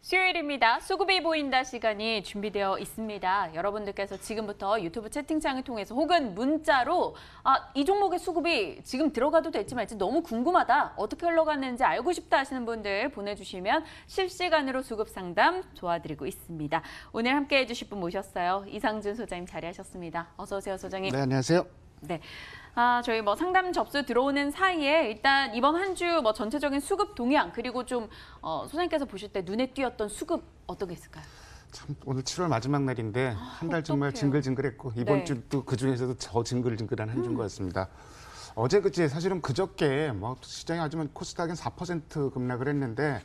수요일입니다. 수급이 보인다 시간이 준비되어 있습니다. 여러분들께서 지금부터 유튜브 채팅창을 통해서 혹은 문자로 이 종목의 수급이 지금 들어가도 될지 말지 너무 궁금하다. 어떻게 흘러갔는지 알고 싶다 하시는 분들 보내주시면 실시간으로 수급 상담 도와드리고 있습니다. 오늘 함께해 주실 분 모셨어요. 이상준 소장님 자리하셨습니다. 어서 오세요, 소장님. 네, 안녕하세요. 네. 저희 상담 접수 들어오는 사이에 일단 이번 한 주 전체적인 수급 동향 그리고 좀 소장님께서 보실 때 눈에 띄었던 수급 어떤 게 있을까요? 참 오늘 7월 마지막 날인데 한 달 정말 징글징글했고 이번 네. 주도 그 중에서도 더 징글징글한 한 주인 것 같습니다. 어제 그제 사실은 그저께 시장이 아주 코스닥은 4% 급락을 했는데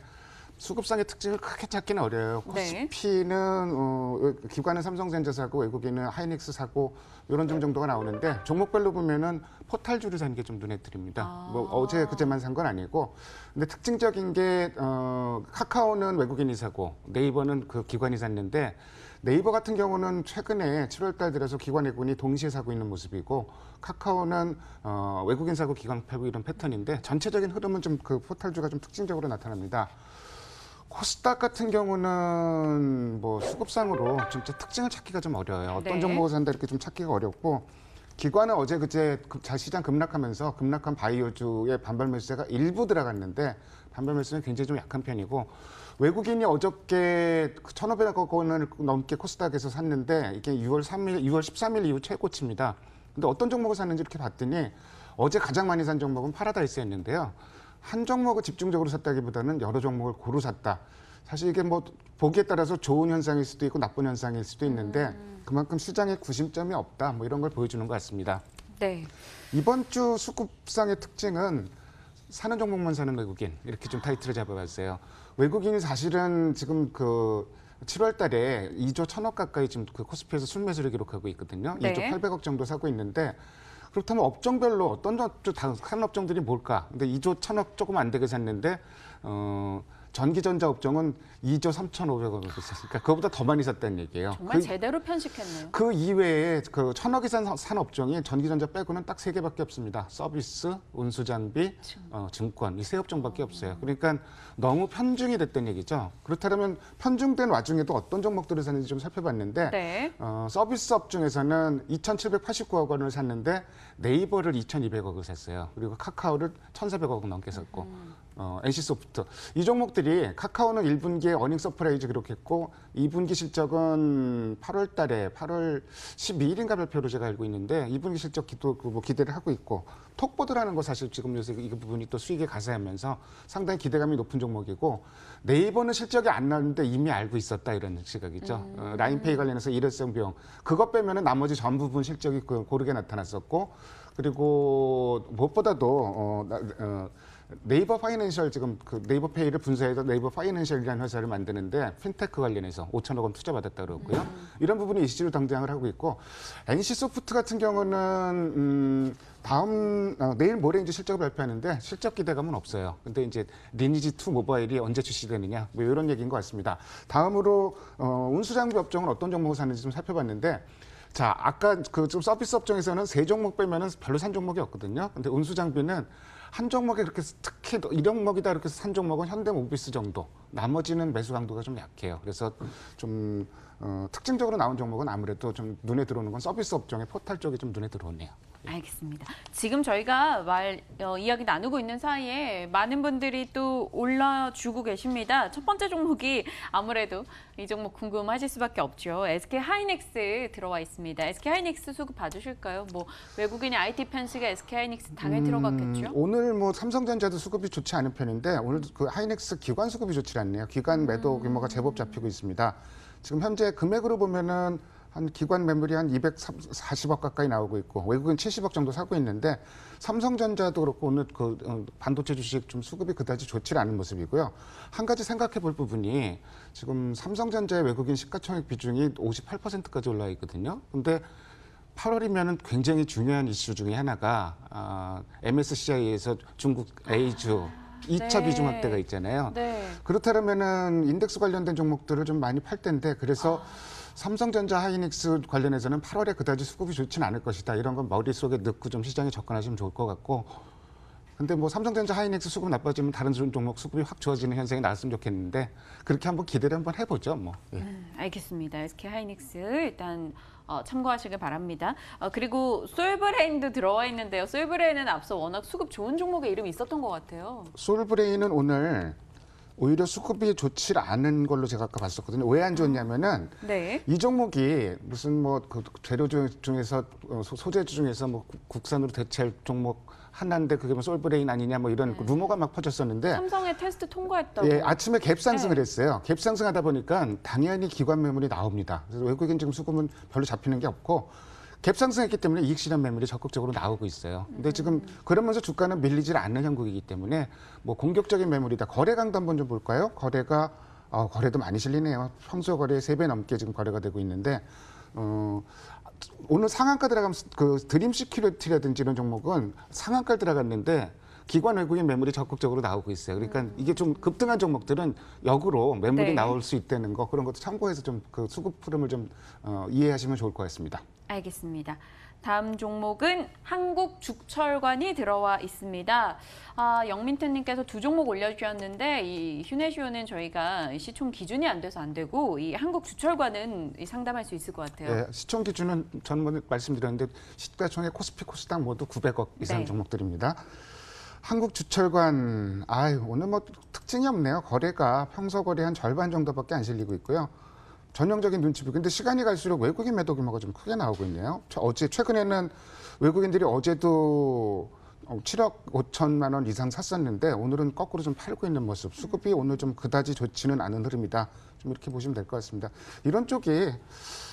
수급상의 특징을 크게 찾기는 어려워요. 네. 코스피는 기관은 삼성전자 사고 외국인은 하이닉스 사고 이런 점 정도가 나오는데 종목별로 보면은 포탈주를 사는 게 좀 눈에 띕니다. 어제 그제만 산 건 아니고 근데 특징적인 게 카카오는 외국인이 사고 네이버는 그 기관이 샀는데 네이버 같은 경우는 최근에 7월 달 들어서 기관 외국인이 동시에 사고 있는 모습이고 카카오는 외국인 사고 기관 팔고 이런 패턴인데 전체적인 흐름은 좀 그 포탈주가 좀 특징적으로 나타납니다. 코스닥 같은 경우는 수급상으로 진짜 특징을 찾기가 좀 어려워요. 어떤 네. 종목을 산다 이렇게 좀 찾기가 어렵고 기관은 어제 그제 시장 급락하면서 급락한 바이오주의 반발 매수세가 일부 들어갔는데 반발 매수는 굉장히 좀 약한 편이고 외국인이 어저께 1,500억 원을 넘게 코스닥에서 샀는데 이게 6월 13일 이후 최고치입니다. 근데 어떤 종목을 샀는지 이렇게 봤더니 어제 가장 많이 산 종목은 파라다이스였는데요. 한 종목을 집중적으로 샀다기보다는 여러 종목을 고루 샀다. 사실 이게 보기에 따라서 좋은 현상일 수도 있고 나쁜 현상일 수도 있는데 그만큼 시장에 구심점이 없다. 이런 걸 보여주는 것 같습니다. 네. 이번 주 수급상의 특징은 사는 종목만 사는 외국인 이렇게 좀 타이틀을 잡아봤어요. 외국인이 사실은 지금 7월 달에 2조 1,000억 가까이 지금 그 코스피에서 순매수를 기록하고 있거든요. 네. 2조 800억 정도 사고 있는데 그렇다면 업종별로 어떤 한 업종들이 뭘까? 근데 2조 1,000억 조금 안 되게 샀는데 전기전자 업종은 2조 3,500억을 샀으니까 그거보다 더 많이 샀다는 얘기예요. 정말 제대로 편식했네요. 그 이외에 1,000억 이상 산 업종이 전기전자 빼고는 딱 3개밖에 없습니다. 서비스, 운수장비, 증권 이 세 업종밖에 없어요. 그러니까 너무 편중이 됐다는 얘기죠. 그렇다면 편중된 와중에도 어떤 종목들을 샀는지 좀 살펴봤는데 네. 서비스 업종에서는 2,789억 원을 샀는데 네이버를 2,200억을 샀어요. 그리고 카카오를 1,400억 넘게 샀고 NC소프트 이 종목들이 카카오는 1분기에 어닝 서프라이즈 기록했고 2분기 실적은 8월 달에 8월 12일인가 발표로 제가 알고 있는데 2분기 실적 기대를 하고 있고 톡보드라는 거 사실 지금 요새 이 부분이 또 수익에 가세하면서 상당히 기대감이 높은 종목이고 네이버는 실적이 안 나왔는데 이미 알고 있었다 이런 시각이죠. 라인페이 관련해서 일회성 비용 그것 빼면은 나머지 전 부분 실적이 고르게 나타났었고 그리고 무엇보다도 네이버 파이낸셜 지금 네이버 페이를 분사해서 네이버 파이낸셜이라는 회사를 만드는데 핀테크 관련해서 5천억 원 투자받았다 그러고요. 이런 부분이 이슈로 등장을 하고 있고 NC소프트 같은 경우는 내일 모레 이제 실적을 발표하는데 실적 기대감은 없어요. 근데 이제 리니지 2 모바일이 언제 출시되느냐 이런 얘기인 것 같습니다. 다음으로 운수장비 업종은 어떤 종목을 사는지 좀 살펴봤는데 자, 아까 좀 서비스 업종에서는 3종목 빼면은 별로 산 종목이 없거든요. 근데 운수장비는 한 종목에 그렇게 특히 이 종목이다 이렇게 산 종목은 현대모비스 정도. 나머지는 매수 강도가 좀 약해요. 그래서 좀 특징적으로 나온 종목은 아무래도 좀 눈에 들어오는 건 서비스 업종의 포탈 쪽이 좀 눈에 들어오네요. 알겠습니다. 지금 저희가 이야기 나누고 있는 사이에 많은 분들이 또 올라주고 계십니다. 첫 번째 종목이 아무래도 이 종목 궁금하실 수밖에 없죠. SK 하이닉스 들어와 있습니다. SK 하이닉스 수급 봐주실까요? 외국인의 IT 편식에 SK 하이닉스 당연히 들어갔겠죠? 오늘 삼성전자도 수급이 좋지 않은 편인데 오늘 그 하이닉스 기관 수급이 좋지 않네요. 기관 매도 규모가 제법 잡히고 있습니다. 지금 현재 금액으로 보면은 한 기관 매물이 한 240억 가까이 나오고 있고 외국인 70억 정도 사고 있는데 삼성전자도 그렇고 오늘 반도체 주식 좀 수급이 그다지 좋지 않은 모습이고요. 한 가지 생각해 볼 부분이 지금 삼성전자의 외국인 시가총액 비중이 58%까지 올라 있거든요. 근데 8월이면은 굉장히 중요한 이슈 중에 하나가 MSCI에서 중국 A주 2차 네. 비중 확대가 있잖아요. 네. 그렇다면은 인덱스 관련된 종목들을 좀 많이 팔 텐데 그래서 삼성전자 하이닉스 관련해서는 8월에 그다지 수급이 좋지는 않을 것이다. 이런 건 머릿속에 넣고 좀 시장에 접근하시면 좋을 것 같고 근데 뭐 삼성전자, 하이닉스 수급 나빠지면 다른 종목 수급이 확 좋아지는 현상이 나왔으면 좋겠는데 그렇게 한번 기대를 한번 해보죠. 뭐. 예. 알겠습니다. SK 하이닉스 일단 참고하시길 바랍니다. 그리고 솔브레인도 들어와 있는데요. 솔브레인은 앞서 워낙 수급 좋은 종목의 이름이 있었던 것 같아요. 솔브레인은 오늘 오히려 수급이 좋지 않은 걸로 제가 아까 봤었거든요. 왜 안 좋냐면은 네. 이 종목이 무슨 뭐 그 재료 중에서 소재주 중에서 뭐 국산으로 대체할 종목 하나인데 그게 뭐 솔브레인 아니냐 뭐 이런 루머가 막 퍼졌었는데 삼성의 테스트 통과했다고. 예, 아침에 갭 상승을 네. 했어요. 갭 상승하다 보니까 당연히 기관 매물이 나옵니다. 그래서 외국인 지금 수급은 별로 잡히는 게 없고 갭 상승했기 때문에 이익 실현 매물이 적극적으로 나오고 있어요. 근데 지금 그러면서 주가는 밀리질 않는 형국이기 때문에 뭐 공격적인 매물이다. 거래 강도 한번 좀 볼까요? 거래가 거래도 많이 실리네요. 평소 거래 3배 넘게 지금 거래가 되고 있는데 오늘 상한가 들어가면 그 드림 시큐리티라든지 이런 종목은 상한가 들어갔는데 기관 외국인 매물이 적극적으로 나오고 있어요. 그러니까 이게 좀 급등한 종목들은 역으로 매물이 네. 나올 수 있다는 거 그런 것도 참고해서 좀 그 수급 흐름을 좀 이해하시면 좋을 것 같습니다. 알겠습니다. 다음 종목은 한국죽철관이 들어와 있습니다. 영민태님께서 두 종목 올려주셨는데 이 휴내시오는 저희가 시총 기준이 안 돼서 안 되고 이 한국주철관은 상담할 수 있을 것 같아요. 네, 시총 기준은 저는 말씀드렸는데 시가총액 코스피 코스닥 모두 900억 이상 네. 종목들입니다. 한국주철관 오늘 뭐 특징이 없네요. 거래가 평소 거래 한 절반 정도밖에 안 실리고 있고요. 전형적인 눈치 보기. 근데 시간이 갈수록 외국인 매도 규모가 좀 크게 나오고 있네요. 최근에는 외국인들이 어제도 7억 5천만 원 이상 샀었는데 오늘은 거꾸로 좀 팔고 있는 모습. 수급이 오늘 좀 그다지 좋지는 않은 흐름이다. 좀 이렇게 보시면 될 것 같습니다. 이런 쪽이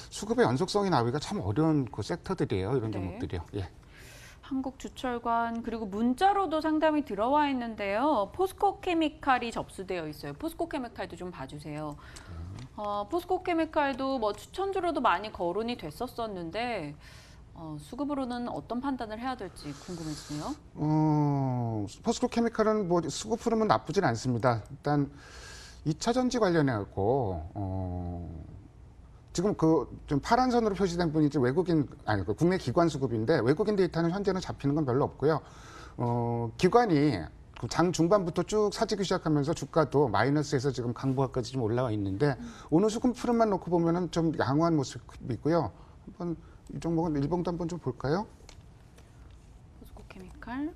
수급의 연속성이 나오기가 참 어려운 그 섹터들이에요. 이런 네. 종목들이요. 예. 한국주철관 그리고 문자로도 상담이 들어와 있는데요. 포스코케미칼이 접수되어 있어요. 포스코케미칼도 좀 봐주세요. 포스코케미칼도 뭐 추천주로도 많이 거론이 됐었었는데 수급으로는 어떤 판단을 해야 될지 궁금해지네요. 포스코 케미칼은 뭐 수급 흐름은 나쁘진 않습니다. 일단 2차 전지 관련해 갖고 지금 그 좀 파란 선으로 표시된 분이 이제 그 국내 기관 수급인데 외국인 데이터는 현재는 잡히는 건 별로 없고요. 기관이 그 장 중반부터 쭉 사지기 시작하면서 주가도 마이너스에서 지금 강보합까지 좀 올라와 있는데 오늘 수급 흐름만 놓고 보면은 좀 양호한 모습이고요. 한번 이 종목은 일봉도 한번 좀 볼까요? 포스코케미칼.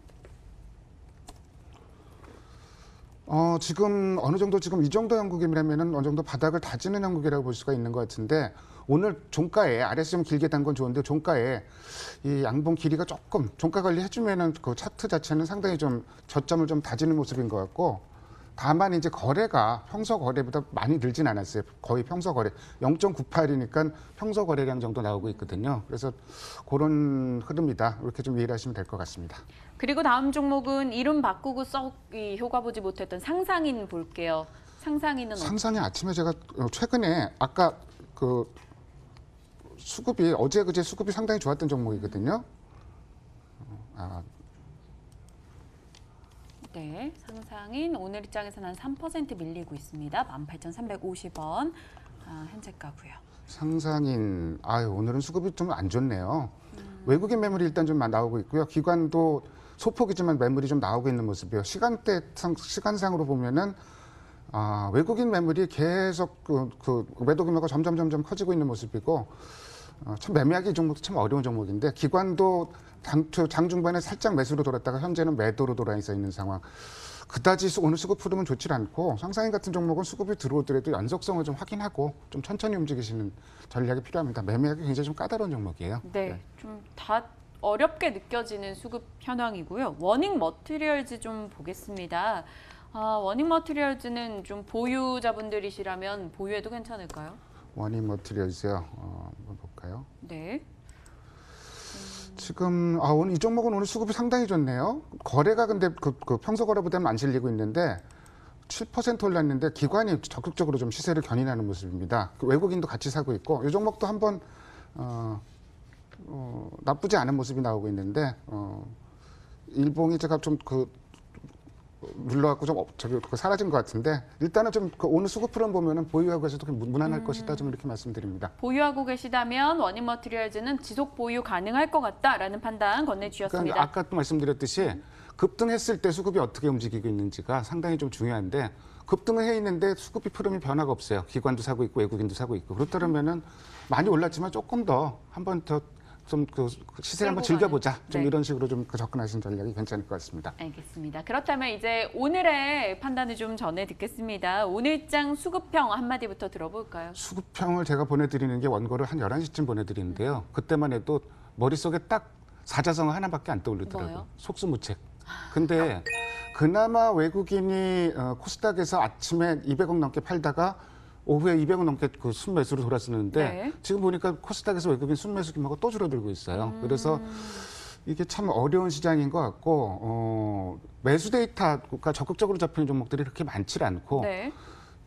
지금 어느 정도 지금 이 정도 형국이라면은 어느 정도 바닥을 다지는 형국이라고 볼 수가 있는 것 같은데 오늘 종가에 아래서 좀 길게 단 건 좋은데 종가에 이 양봉 길이가 조금 종가 관리 해주면은 그 차트 자체는 상당히 좀 저점을 좀 다지는 모습인 것 같고 다만 이제 거래가 평소 거래보다 많이 늘진 않았어요. 거의 평소 거래 0.98이니까 평소 거래량 정도 나오고 있거든요. 그래서 그런 흐름이다. 이렇게 좀 이해를 하시면 될 것 같습니다. 그리고 다음 종목은 이름 바꾸고 썩 효과 보지 못했던 상상인 볼게요. 상상인은 상상이 아침에 제가 최근에 아까 그 수급이 어제 그제 수급이 상당히 좋았던 종목이거든요. 네, 상상인 오늘 입장에서는 한 3% 밀리고 있습니다. 18,350원 현재가고요. 상상인 오늘은 수급이 좀 안 좋네요. 외국인 매물이 일단 좀 나오고 있고요. 기관도 소폭이지만 매물이 좀 나오고 있는 모습이에요. 시간상으로 보면은 외국인 매물이 계속 그 매도 규모가 점점 커지고 있는 모습이고 참 매매하기 이 종목도 참 어려운 종목인데 기관도 장 중반에 살짝 매수로 돌았다가 현재는 매도로 돌아 있는 상황. 그다지 오늘 수급 흐름은 좋지 않고 상상인 같은 종목은 수급이 들어오더라도 연속성을 좀 확인하고 좀 천천히 움직이시는 전략이 필요합니다. 매매하기 굉장히 좀 까다로운 종목이에요. 네, 좀 다 어렵게 느껴지는 수급 현황이고요. 워닝 머티리얼즈 좀 보겠습니다. 워닝 머티리얼즈는 좀 보유자분들이시라면 보유해도 괜찮을까요? 원인 머티리얼즈요. 한번 볼까요? 네. 지금 오늘 이 종목은 오늘 수급이 상당히 좋네요. 거래가 근데 그 평소 거래보다는 안 실리고 있는데 7% 올랐는데 기관이 적극적으로 좀 시세를 견인하는 모습입니다. 그 외국인도 같이 사고 있고 이 종목도 한번 나쁘지 않은 모습이 나오고 있는데 일봉이 제가 좀 눌러갖고 좀 사라진 것 같은데 일단은 좀 오늘 수급 흐름 보면은 보유하고 계셔도 무난할 것이다 좀 이렇게 말씀드립니다. 보유하고 계시다면 워닝 머티리얼즈는 지속 보유 가능할 것 같다라는 판단 건네주셨습니다. 그러니까 아까 또 말씀드렸듯이 급등했을 때 수급이 어떻게 움직이고 있는지가 상당히 좀 중요한데 급등을 해 있는데 수급이 흐름이 변화가 없어요. 기관도 사고 있고 외국인도 사고 있고 그렇다면은 많이 올랐지만 조금 더 한 번 더 좀 그 시세 한번 즐겨보자. 좀 네. 이런 식으로 좀 접근하시는 전략이 괜찮을 것 같습니다. 알겠습니다. 그렇다면 이제 오늘의 판단을 좀 전해 듣겠습니다. 오늘장 수급평 한마디부터 들어볼까요? 수급평을 제가 보내드리는 게 원고를 한 11시쯤 보내드리는데요. 그때만 해도 머릿속에 딱 사자성어 하나밖에 안 떠오르더라고요. 뭐요? 속수무책. 근데 그나마 외국인이 코스닥에서 아침에 200억 넘게 팔다가 오후에 200억 넘게 그 순매수로 돌았었는데 네. 지금 보니까 코스닥에서 외국인 순매수 규모가 또 줄어들고 있어요. 그래서 이게 참 어려운 시장인 것 같고 매수 데이터가 적극적으로 잡히는 종목들이 그렇게 많지 않고 네.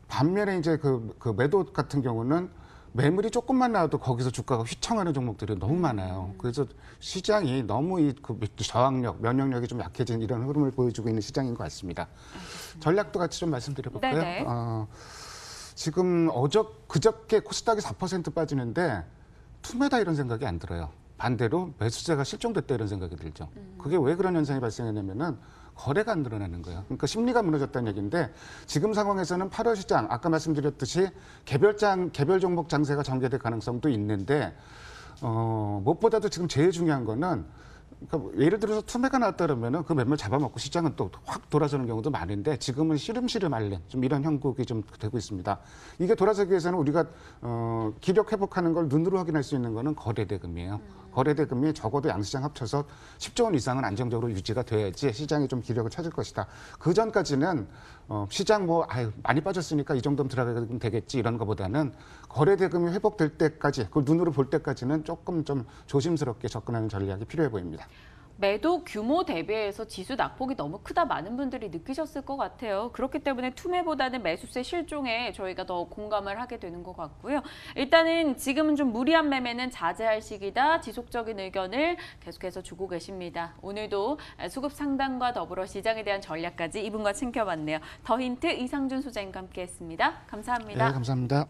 반면에 이제 그 매도 같은 경우는 매물이 조금만 나와도 거기서 주가가 휘청하는 종목들이 너무 많아요. 그래서 시장이 너무 그 저항력, 면역력이 좀 약해진 이런 흐름을 보여주고 있는 시장인 것 같습니다. 전략도 같이 좀 말씀드려볼까요? 네네. 지금 그저께 코스닥이 4% 빠지는데 투매다 이런 생각이 안 들어요. 반대로 매수세가 실종됐다 이런 생각이 들죠. 그게 왜 그런 현상이 발생했냐면은 거래가 안 늘어나는 거예요. 그러니까 심리가 무너졌다는 얘기인데 지금 상황에서는 8월 시장 아까 말씀드렸듯이 개별 종목 장세가 전개될 가능성도 있는데 무엇보다도 지금 제일 중요한 거는 그러니까 예를 들어서 투매가 나왔다 그러면은 그 매물 잡아먹고 시장은 또 확 돌아서는 경우도 많은데 지금은 시름시름 앓는 좀 이런 형국이 좀 되고 있습니다. 이게 돌아서기 위해서는 우리가 기력 회복하는 걸 눈으로 확인할 수 있는 거는 거래대금이에요. 거래대금이 적어도 양시장 합쳐서 10조 원 이상은 안정적으로 유지가 돼야지 시장이 좀 기력을 찾을 것이다. 그 전까지는 시장 많이 빠졌으니까 이 정도면 들어가면 되겠지 이런 것보다는 거래대금이 회복될 때까지 그걸 눈으로 볼 때까지는 조금 좀 조심스럽게 접근하는 전략이 필요해 보입니다. 매도 규모 대비해서 지수 낙폭이 너무 크다 많은 분들이 느끼셨을 것 같아요. 그렇기 때문에 투매보다는 매수세 실종에 저희가 더 공감을 하게 되는 것 같고요. 일단은 지금은 좀 무리한 매매는 자제할 시기다. 지속적인 의견을 계속해서 주고 계십니다. 오늘도 수급 상담과 더불어 시장에 대한 전략까지 이분과 챙겨봤네요. 더 힌트 이상준 소장님과 함께했습니다. 감사합니다. 네, 감사합니다.